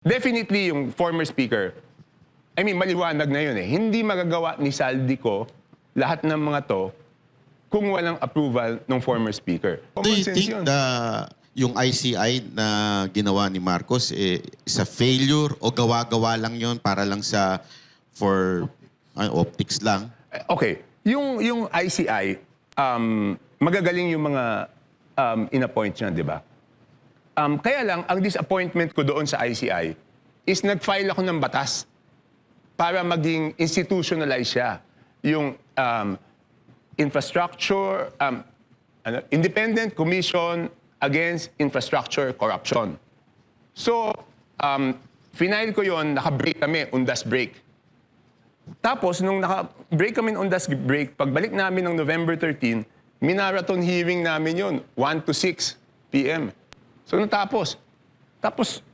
Definitely yung former speaker, I mean, maliwanag na yun eh. Hindi magagawa ni Saldico lahat ng mga to kung walang approval ng former speaker. Do you think yung ICI na ginawa ni Marcos is a failure o gawa-gawa lang yun para lang for optics lang? Okay. Yung ICI, magagaling yung mga in-appoint niya, di ba? Kaya lang, ang disappointment ko doon sa ICI is nag-file ako ng batas para maging institutionalize siya. Yung infrastructure, Independent Commission Against Infrastructure Corruption. So, final ko yon, naka-break kami, undas break. Tapos, nung naka-break kami ng undas break, pagbalik namin ng November 13, minarathon hearing namin yon 1 to 6 p.m. So, natapos. Tapos,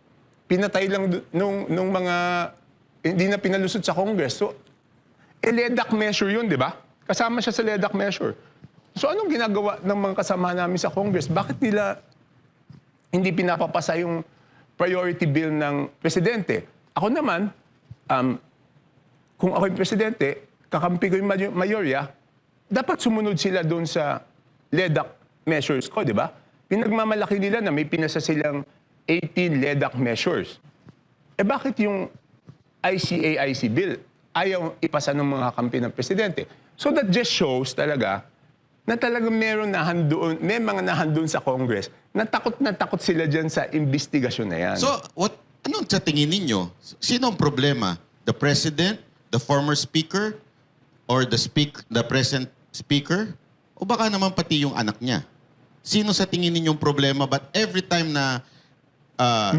pinatay lang nung mga, hindi na pinalusot sa Congress. So, LEDAC measure yun, di ba? Kasama siya sa LEDAC measure. So, anong ginagawa ng mga kasama namin sa Congress? Bakit nila hindi pinapapasa yung priority bill ng presidente? Ako naman, kung ako yung presidente, kakampi ko yung mayorya, dapat sumunod sila doon sa LEDAC measures ko, di ba? Pinagmamalaki nila na may pinasa silang 18 LEDAC measures. Eh bakit yung ICAIC bill ayaw ipasa ng mga kampi ng presidente? So that just shows talaga na talagang may mga nahandoon sa Congress na takot sila dyan sa investigasyon na yan. So, anong sa tingin ninyo? Sino ang problema? The President, the former Speaker, or the present Speaker? O baka naman pati yung anak niya? Sino sa tingin ninyong problema? But every time na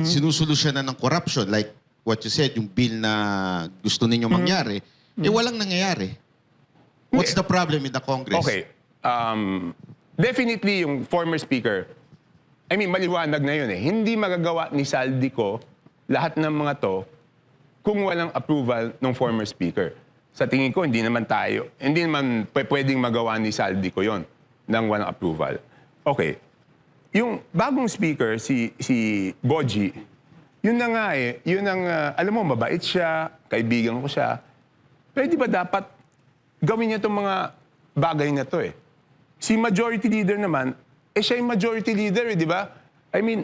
sinusolusyonan ng corruption, like what you said, yung bill na gusto ninyong mangyari, walang nangyayari. What's the problem in the Congress? Okay. Definitely yung former speaker, I mean, maliwanag na yun eh. Hindi magagawa ni Saldico lahat ng mga to kung walang approval ng former speaker. Sa tingin ko, hindi naman pwedeng magawa ni Saldico yon nang walang approval. Okay. Yung bagong speaker, si Boji, yun na nga eh. Yun ang, alam mo, mabait siya, kaibigan ko siya. Pero di ba dapat gawin niya itong mga bagay na to eh. Si majority leader naman, siya yung majority leader eh, di ba? I mean,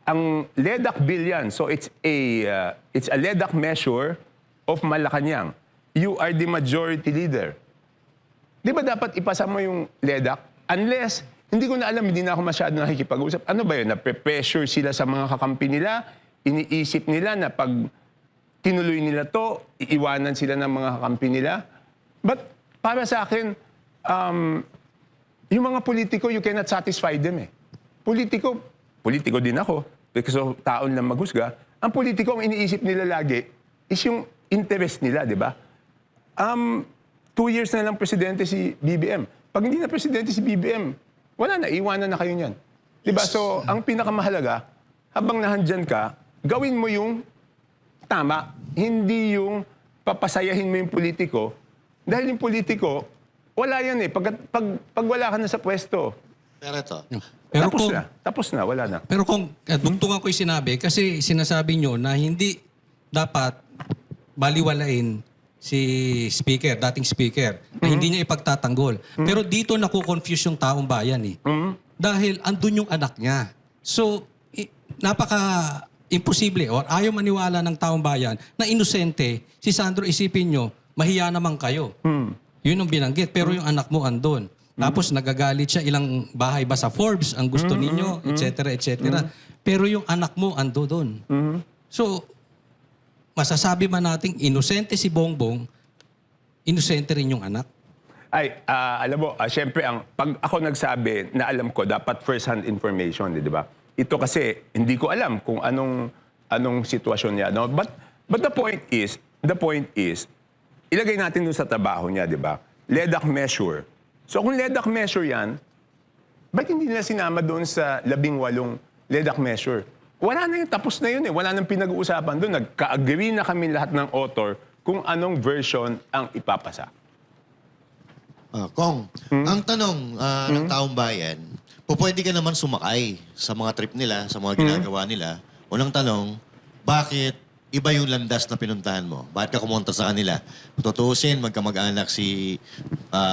ang LEDAC bill yan, so it's a LEDAC measure of Malacanang. You are the majority leader. Di ba dapat ipasa mo yung LEDAC? Unless, hindi ko na alam, hindi na ako masyado nakikipag-usap. Ano ba yun? Nape-pressure sila sa mga kakampi nila, iniisip nila na pag tinuloy nila to, iiwanan sila ng mga kakampi nila. But para sa akin, yung mga politiko, you cannot satisfy them eh. Politiko din ako, because of taon lang maghusga. Ang politiko, ang iniisip nila lagi is yung interest nila, di ba? 2 years na lang presidente si BBM. Pag hindi na presidente si BBM, wala na, iwanan na kayo niyan. Di ba? So, ang pinakamahalaga, habang nahandyan ka, gawin mo yung tama, hindi yung papasayahin mo yung politiko. Dahil yung politiko, wala yan eh. Pag wala ka na sa pwesto, Pero ito. Pero tapos na, wala na. Pero kung dugtungan ko yung sinabi, kasi sinasabi nyo na hindi dapat baliwalain si speaker, dating speaker, na hindi niya ipagtatanggol. Pero dito nakukonfuse yung taong bayan eh. Dahil andun yung anak niya. So, napaka-imposible or ayaw maniwala ng taong bayan na inosente, si Sandro, isipin nyo, mahiya naman kayo. Yun ang binanggit. Pero yung anak mo andun. Tapos nagagalit siya, ilang bahay ba sa Forbes ang gusto ninyo, etc. etc. Pero yung anak mo ando doon. So, masasabi man nating inosente si Bongbong, inosente rin yung anak. Ay, alam mo, syempre, pag ako nagsabi na alam ko, dapat first-hand information, di ba? Ito kasi, hindi ko alam kung anong sitwasyon niya. No? But the point is, ilagay natin dun sa trabaho niya, di ba? LEDAC measure. So kung LEDAC measure yan, ba't hindi nila sinama doon sa 18 LEDAC measure? Wala na yun, tapos na yun eh. Wala nang pinag-uusapan doon. Nagka-agree na kami lahat ng author kung anong version ang ipapasa. Kong, ang tanong ng taong bayan, pwede ka naman sumakay sa mga trip nila, sa mga ginagawa nila, Unang tanong, bakit iba yung landas na pinuntahan mo? Bakit ka kumontra sa kanila? Kung tutuusin, magkamag-anak si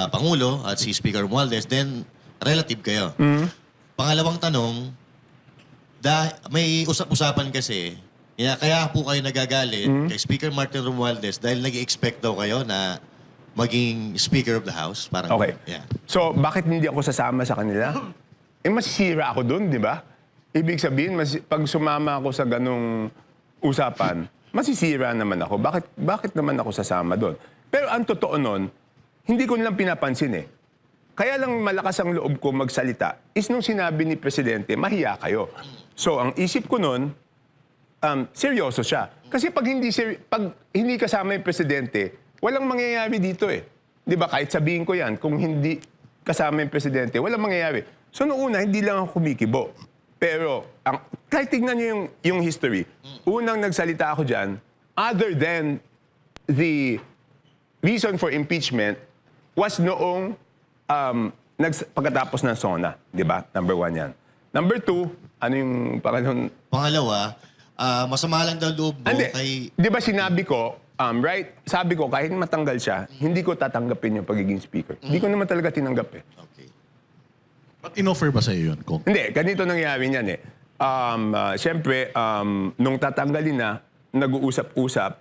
Pangulo at si Speaker Romualdez, then relative kayo. Pangalawang tanong, may usap-usapan kasi, kaya po kayo nagagalit kay Speaker Martin Romualdez dahil nag-expect daw kayo na maging Speaker of the House. Parang, Okay. Yeah. So, bakit hindi ako sasama sa kanila? Masisira ako dun, di ba? Ibig sabihin, pag sumama ako sa ganong usapan, masisira naman ako. Bakit naman ako sasama doon? Pero ang totoo nun, hindi ko nilang pinapansin eh. Kaya lang malakas ang loob ko magsalita is nung sinabi ni Presidente, mahiya kayo. So, ang isip ko nun, seryoso siya. Kasi pag hindi kasama yung Presidente, walang mangyayari dito eh. Di ba? Kahit sabihin ko yan, kung hindi kasama yung Presidente, walang mangyayari. So, noong una, hindi lang ako kumikibo. Pero, kahit tignan nyo yung history, unang nagsalita ako dyan, other than the reason for impeachment, was noong pagkatapos ng SONA. Di ba? Number 1 yan. Number 2, ano yung pangalawang... Pangalawa, masama lang daw loob mo kay... Di ba sinabi ko, right? Sabi ko, kahit matanggal siya, hindi ko tatanggapin yung pagiging speaker. Hindi ko naman talaga tinanggap eh. Okay. Ba't in-offer ba sa'yo yun, Kong? Hindi, ganito nangyari niyan eh. Siyempre, nung tatanggalin na, nag-uusap-usap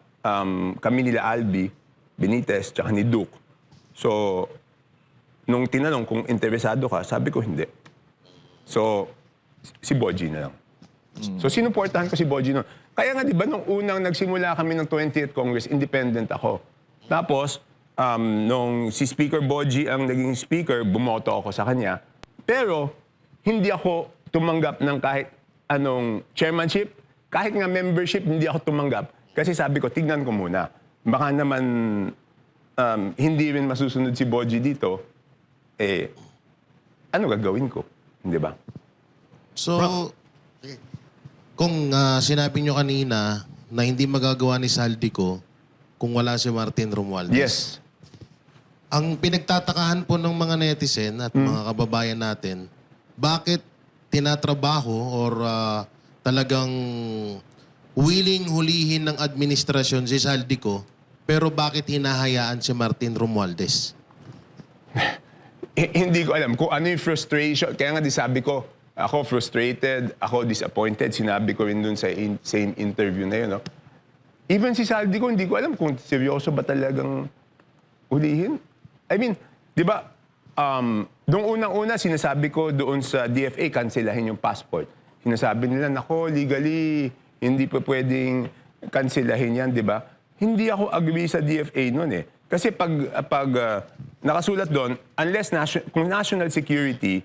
kami nila Albi, Benitez, tsaka ni Duke. So, nung tinanong kung interesado ka, sabi ko hindi. So, si Boji na lang. So, sinuportahan ko si Boji noon. Kaya nga, di ba, nung unang nagsimula kami ng 20th Congress, independent ako. Tapos, nung si Speaker Boji ang naging speaker, bumoto ako sa kanya. Pero, hindi ako tumanggap ng kahit anong chairmanship, kahit nga membership, hindi ako tumanggap. Kasi sabi ko, tignan ko muna. Baka naman hindi rin masusunod si Boji dito, ano gagawin ko? Di ba? So, kung sinabi nyo kanina na hindi magagawa ni Saldico kung wala si Martin Romualdez. Yes. Ang pinagtatakahan po ng mga netizen at mga kababayan natin, bakit tinatrabaho or talagang willing hulihin ng administrasyon si Saldico, pero bakit hinahayaan si Martin Romualdez? Hindi ko alam kung ano yung frustration. Kaya nga di sabi ko, ako frustrated, ako disappointed. Sinabi ko rin dun sa same interview na yun. No? Even si Saldico, hindi ko alam kung seryoso ba talagang ulihin. I mean, di ba, doon unang-una sinasabi ko doon sa DFA, kanselahin yung passport. Sinasabi nila, nako, legally, hindi pa pwedeng kanselahin yan, di ba? Hindi ako agree sa DFA noon eh. Kasi pag nakasulat doon, unless kung national security,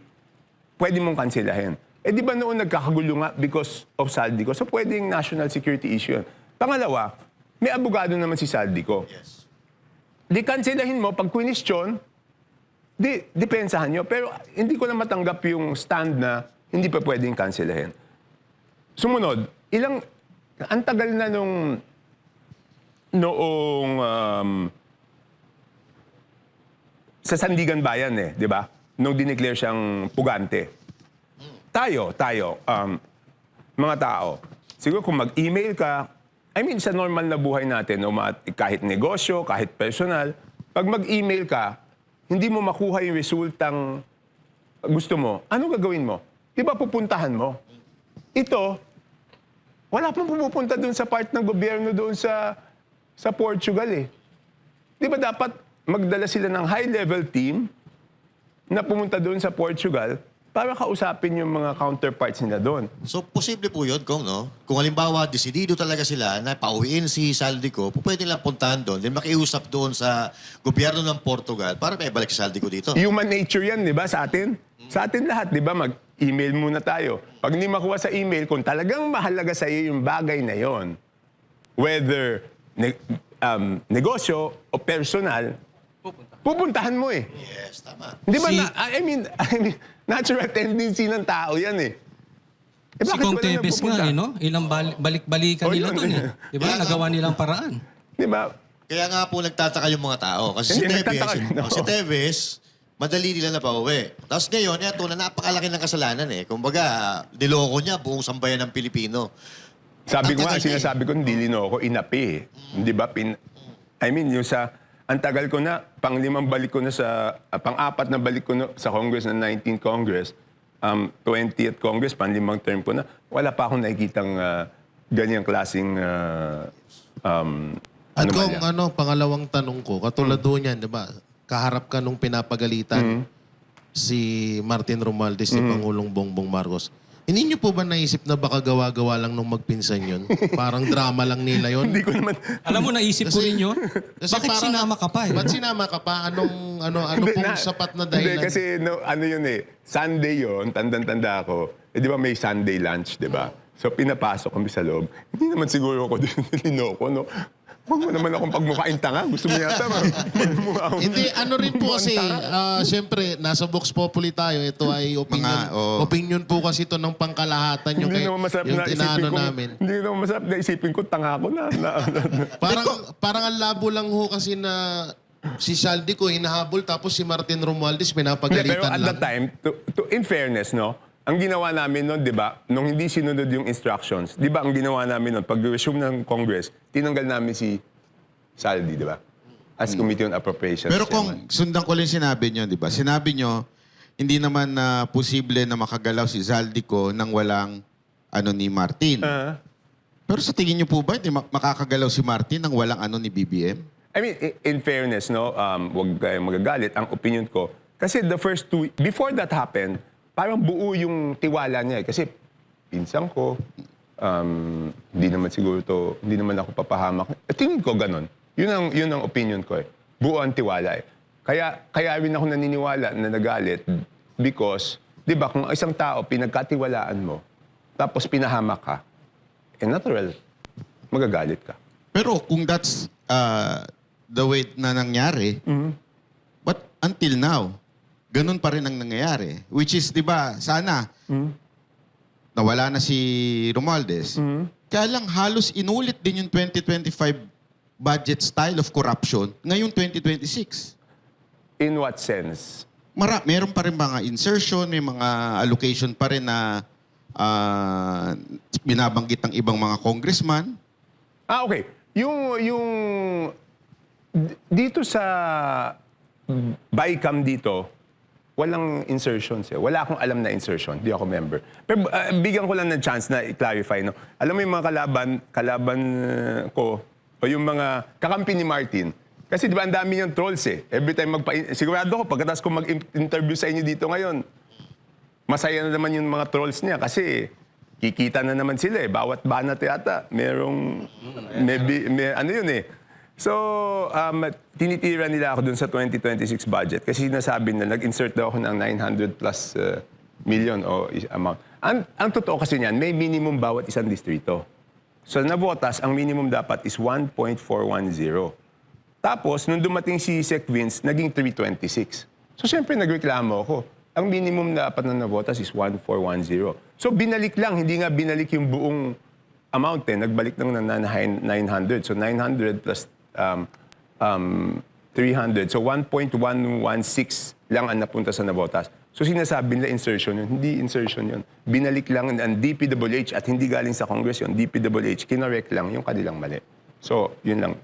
pwede mong kanselahin. Di ba noon nagkakagulo nga because of Saldico? So pwedeng national security issue yun. Pangalawa, may abogado naman si Saldico. Yes. Di kanselahin mo, pag question, depensahan nyo. Pero hindi ko na matanggap yung stand na hindi pa pwedeng kanselahin. Sumunod, ang tagal na noong sa Sandigan Bayan eh, di ba? Nung dineclare siyang pugante. Tayo, mga tao, siguro kung mag-email ka, I mean, sa normal na buhay natin, kahit negosyo, kahit personal, pag mag-email ka, hindi mo makuha yung resultang gusto mo, ano gagawin mo? Di ba pupuntahan mo? Ito, wala pang pumupunta doon sa part ng gobyerno doon sa Portugal eh. Di ba dapat magdala sila ng high-level team na pumunta doon sa Portugal para kausapin yung mga counterparts nila doon. So, posible po yun, Kong, no? Kung halimbawa, desidido talaga sila na pauwiin si Saldico, pwede lang puntahan doon, then makiusap doon sa gobyerno ng Portugal para may balik si Saldico dito. Human nature yan, di ba, sa atin? Sa atin lahat, di ba, mag-email muna tayo. Pag hindi makuha sa email, kung talagang mahalaga sa iyo yung bagay na yon, whether negosyo o personal, pupuntahan mo eh. Yes, tama. Di ba, I mean, natural tendency ng tao yan eh. Si Kong wala Tevez nagpupunta? nga, no? Ilang balik-balikan Oh, nila yun. doon eh. Di ba? Nagawa nilang paraan. Di ba? Kaya nga po nagtataka yung mga tao. Kasi Hindi, nagtataka rin ako. si Tevez, madali nila na pauwi. Tapos ngayon, ito na napakalaki ng kasalanan eh. Kumbaga, niloko niya buong sambayan ng Pilipino. Sabi ko nga, Ang tagal na eh. sinasabi ko, hindi lino ako inapi eh. Di ba? I mean, yung ang tagal ko na, pang-5 balik ko na pang-4 na balik ko na sa Congress na 19th Congress, 20th Congress, pang-5 term ko na, wala pa akong nakikitang ganyang klaseng At kung anomalya. pangalawang tanong ko, katulad doon yan, di ba? Kaharap ka nung pinapagalitan si Martin Romualdez, si Pangulong Bongbong Marcos. Hindi niyo po ba naisip na baka gawa-gawa lang nung magpinsan yun? Parang drama lang nila yun? Hindi ko naman, Alam mo, naisip ko rin yun. Bakit parang- sinama ka pa eh? Ba't sinama ka pa? Ano Hindi pong sapat na Hindi, dahilan? kasi ano yun eh, Sunday yun, tandang-tanda ako. Eh, di ba may Sunday lunch, di ba? So pinapasok kami sa loob. Hindi naman siguro ako din linoko, no? Huwag mo naman akong pagmukhain tanga. Gusto mo yata magmukha akong... Hindi, ano rin po kasi, siyempre, nasa Vox Populi tayo. Ito ay opinion. Opinion po kasi ito ng pangkalahatan yung, Hindi naman masarap yung na tinano isipin ko. namin. Hindi naman masarap na isipin ko, tanga ko na. Parang ang labo lang ho kasi na si Saldi ko hinahabol tapos si Martin Romualdez Hindi, pero pinapagalitan at lang. that time, in fairness, no? Ang ginawa namin noon, di ba, nung hindi sinunod yung instructions, di ba, ang ginawa namin noon, pag-resume ng Congress, tinanggal namin si Saldi, di ba? As Committee on Appropriations. Pero Chairman. kung sundan ko lang sinabi nyo, di ba? Sinabi nyo, hindi naman na posible na makagalaw si Zaldico nang walang ni Martin. Pero sa tingin nyo po ba, hindi makakagalaw si Martin nang walang ni BBM? I mean, in fairness, no, wag kayong magagalit. Ang opinion ko, kasi the first 2, before that happened, parang buo yung tiwala niya eh. Kasi pinsan ko, hindi naman ako papahamak. Tingin ko ganon. Yun ang opinion ko eh. Buo ang tiwala eh. Kaya rin ako naniniwala na nagalit because, di ba, kung isang tao pinagkatiwalaan mo, tapos pinahamak ka, natural, magagalit ka. Pero kung that's the way na nangyari, but until now, ganun pa rin ang nangyayari. Which is, di ba, sana, nawala na si Romualdez. Kaya lang halos inulit din yung 2025 budget style of corruption ngayong 2026. In what sense? Meron pa rin mga insertion, may mga allocation pa rin na binabanggit ng ibang mga congressman. Okay. Dito sa BICAM dito, walang insertions eh. Wala akong alam na insertion. Di ako member. Pero bigyan ko lang ng chance na i-clarify. No? Alam mo yung mga kalaban ko, o yung mga kakampi ni Martin, kasi di ba ang dami niyang trolls eh. Every time sigurado ko, pagkatapos ko mag-interview sa inyo dito ngayon, masaya na naman yung mga trolls niya kasi kikita na naman sila eh. Bawat banat yata, merong, ano yun eh. So, tinitira nila ako dun sa 2026 budget kasi sinasabi na nag-insert daw ako ng 900 plus million o amount. Ang totoo kasi niyan, may minimum bawat isang distrito. So, nabotas, ang minimum dapat is 1.410. Tapos, nung dumating si Sec Vince, naging 326. So, siyempre, nagreklamo ako. Ang minimum dapat na nabotas is 1410. So, binalik lang. Hindi nga binalik yung buong amount eh. Nagbalik lang ng 900. So, 900 plus 300. So, 1.116 lang ang napunta sa nabotas. So, sinasabi nila insertion yun. Hindi insertion yun. Binalik lang ang DPWH at hindi galing sa Congress yun. DPWH, kinorek lang yung kanilang mali. So, yun lang.